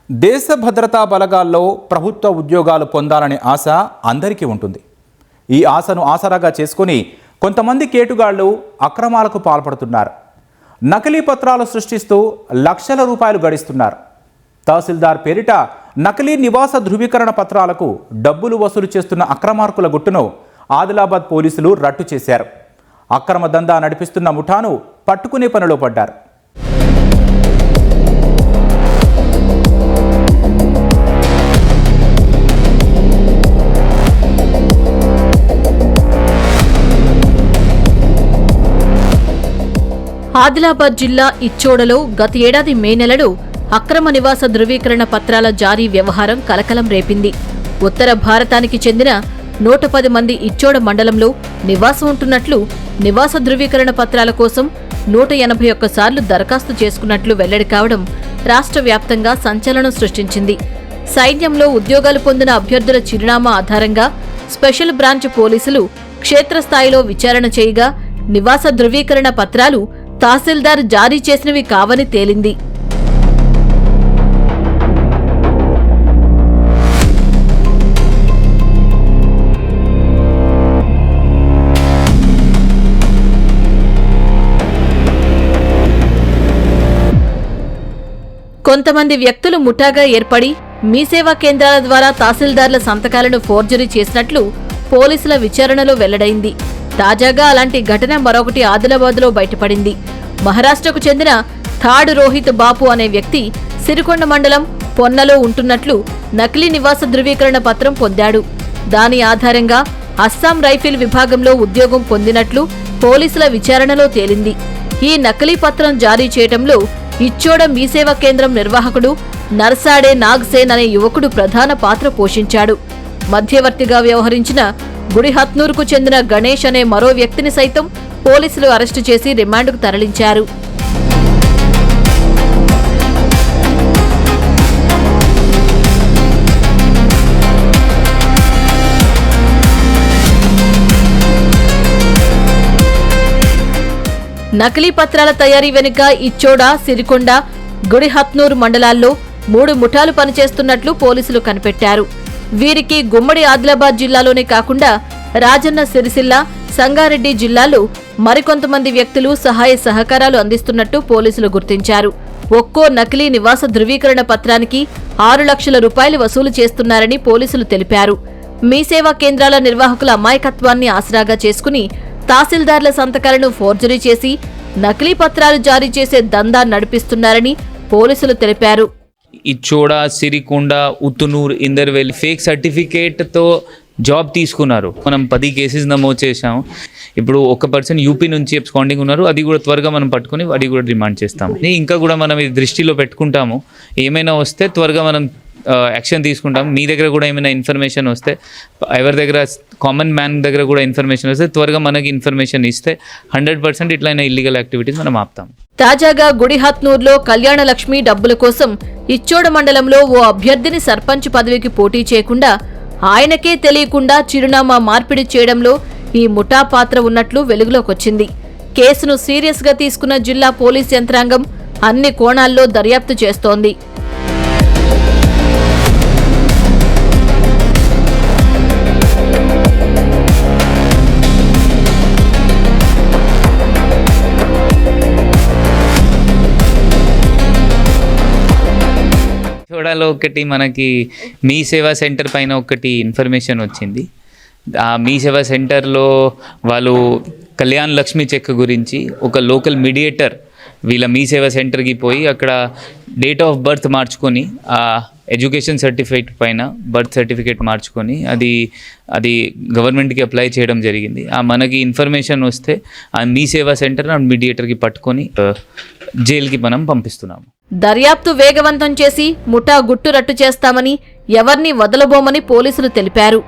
దేశ భద్రతా బలగాల్లో ప్రభుత్వ ఉద్యోగాలు పొందాలనే ఆశ అందరికీ ఉంటుంది. ఈ ఆశను ఆసరాగా చేసుకొని కొంతమంది కేటుగాళ్లు అక్రమాలకు పాల్పడుతున్నారు. నకిలీ పత్రాలు సృష్టిస్తూ లక్షల రూపాయలు గడిస్తున్నారు. తహసీల్దార్ పేరిట నకిలీ నివాస ధృవీకరణ పత్రాలకు డబ్బులు వసూలు చేస్తున్న అక్రమార్కుల గుట్టును ఆదిలాబాద్ పోలీసులు రట్టు చేశారు. అక్రమ దందా నడిపిస్తున్న ముఠాను పట్టుకునే పనిలో పడ్డారు. ఆదిలాబాద్ జిల్లా ఇచ్చోడలో గత ఏడాది మే నెలలో అక్రమ నివాస ధృవీకరణ పత్రాల జారీ వ్యవహారం కలకలం రేపింది. ఉత్తర భారతానికి చెందిన 110 మంది ఇచ్చోడ మండలంలో నివాసం ఉంటున్నట్లు, నివాస ధృవీకరణ పత్రాల కోసం 181 సార్లు దరఖాస్తు చేసుకున్నట్లు వెల్లడి కావడం రాష్ట్ర వ్యాప్తంగా సంచలనం సృష్టించింది. సైన్యంలో ఉద్యోగాలు పొందిన అభ్యర్థుల చిరునామా ఆధారంగా స్పెషల్ బ్రాంచ్ పోలీసులు క్షేత్రస్థాయిలో విచారణ చేయగా నివాస ధృవీకరణ పత్రాలు తహసీల్దార్ జారీ చేసినవి కావని తేలింది. కొంతమంది వ్యక్తులు ముఠాగా ఏర్పడి మీ సేవా కేంద్రాల ద్వారా తహసీల్దార్ల సంతకాలను ఫోర్జరీ చేసినట్లు పోలీసుల విచారణలో వెల్లడైంది. తాజాగా అలాంటి ఘటన మరొకటి ఆదిలాబాద్లో బయటపడింది. మహారాష్ట్రకు చెందిన థాడ్ రోహిత్ బాపు అనే వ్యక్తి సిరికొండ మండలం పొన్నలో ఉంటున్నట్లు నకిలీ నివాస ధృవీకరణ పత్రం పొందాడు. దాని ఆధారంగా అస్సాం రైఫిల్ విభాగంలో ఉద్యోగం పొందినట్లు పోలీసుల విచారణలో తేలింది. ఈ నకిలీ పత్రం జారీ చేయడంలో ఇచ్చోడ మీసేవా కేంద్రం నిర్వాహకుడు నర్సాడే నాగ్సేన్ అనే యువకుడు ప్రధాన పాత్ర పోషించాడు. మధ్యవర్తిగా వ్యవహరించిన గుడిహత్నూర్కు చెందిన గణేష్ అనే మరో వ్యక్తిని సైతం పోలీసులు అరెస్టు చేసి రిమాండ్కు తరలించారు. నకిలీ పత్రాల తయారీ వెనుక ఇచ్చోడ, సిరికొండ, గుడిహత్నూర్ మండలాల్లో 3 ముఠాలు పనిచేస్తున్నట్లు పోలీసులు కనిపెట్టారు. వీరికి గుమ్మడి ఆదిలాబాద్ జిల్లాలోనే కాకుండా రాజన్న సిరిసిల్ల, సంగారెడ్డి జిల్లాలో మరికొంతమంది వ్యక్తులు సహాయ సహకారాలు అందిస్తున్నట్టు పోలీసులు గుర్తించారు. ఒక్కో నకిలీ నివాస ధృవీకరణ పత్రానికి 6 లక్షల రూపాయలు వసూలు చేస్తున్నారని పోలీసులు తెలిపారు. మీ సేవా కేంద్రాల నిర్వాహకుల అమాయకత్వాన్ని ఆసరాగా చేసుకుని తహసీల్దార్ల సంతకాలను ఫోర్జరీ చేసి నకిలీ పత్రాలు జారీ చేసే దందా నడిపిస్తున్నారని పోలీసులు తెలిపారు. ఇచ్చోడ, సిరికొండ, ఉత్తునూర్, ఇందర్వేల్ ఫేక్ సర్టిఫికేట్తో జాబ్ తీసుకున్నారు. మనం 10 కేసెస్ నమోదు చేశాము. ఇప్పుడు ఒక పర్సన్ యూపీ నుంచి అబ్స్కాండింగ్ ఉన్నారు. అది కూడా త్వరగా మనం పట్టుకుని అది కూడా రిమాండ్ చేస్తాము. ఇంకా కూడా మనం ఇది దృష్టిలో పెట్టుకుంటాము. ఏమైనా వస్తే త్వరగా మనం యాక్షన్ తీసుకుంటాం. మీ దగ్గర కూడా ఏమైనా ఇన్ఫర్మేషన్ వస్తే, ఎవరి దగ్గర కామన్ మ్యాన్ దగ్గర కూడా ఇన్ఫర్మేషన్ వస్తే త్వరగా మనకి ఇన్ఫర్మేషన్ ఇస్తే 100% ఇట్లైన ఇల్లీగల్ యాక్టివిటీస్ మనం ఆపుతాం. తాజాగా గుడిహత్నూర్లో కళ్యాణ లక్ష్మి డబ్బుల కోసం ఇచ్చోడ మండలంలో ఓ అభ్యర్థిని సర్పంచ్ పదవికి పోటీ చేయకుండా ఆయనకే తెలియకుండా చిరునామా మార్పిడి చేయడంలో ఈ ముఠా పాత్ర ఉన్నట్లు వెలుగులోకొచ్చింది. కేసును సీరియస్ గా తీసుకున్న జిల్లా పోలీస్ యంత్రాంగం అన్ని కోణాల్లో దర్యాప్తు చేస్తోంది. ఇచ్చోడలో ఒకటి మనకి మీ సేవా సెంటర్ పైన ఒకటి ఇన్ఫర్మేషన్ వచ్చింది. ఆ మీ సేవా సెంటర్లో వాళ్ళు కళ్యాణ్ లక్ష్మి చెక్ గురించి ఒక లోకల్ మీడియేటర్ వీళ్ళ మీ సేవా సెంటర్కి పోయి అక్కడ డేట్ ఆఫ్ బర్త్ మార్చుకొని, ఆ ఎడ్యుకేషన్ సర్టిఫికేట్ పైన బర్త్ సర్టిఫికేట్ మార్చుకొని అది గవర్నమెంట్కి అప్లై చేయడం జరిగింది. ఆ మనకి ఇన్ఫర్మేషన్ వస్తే ఆ మీ సేవా సెంటర్ మీడియేటర్కి పట్టుకొని జైలుకి మనం పంపిస్తున్నాము. దర్యాప్తు వేగవంతం చేసి ముఠా గుట్టు రట్టు చేస్తామని, ఎవర్నీ వదలబోమని పోలీసులు తెలిపారు.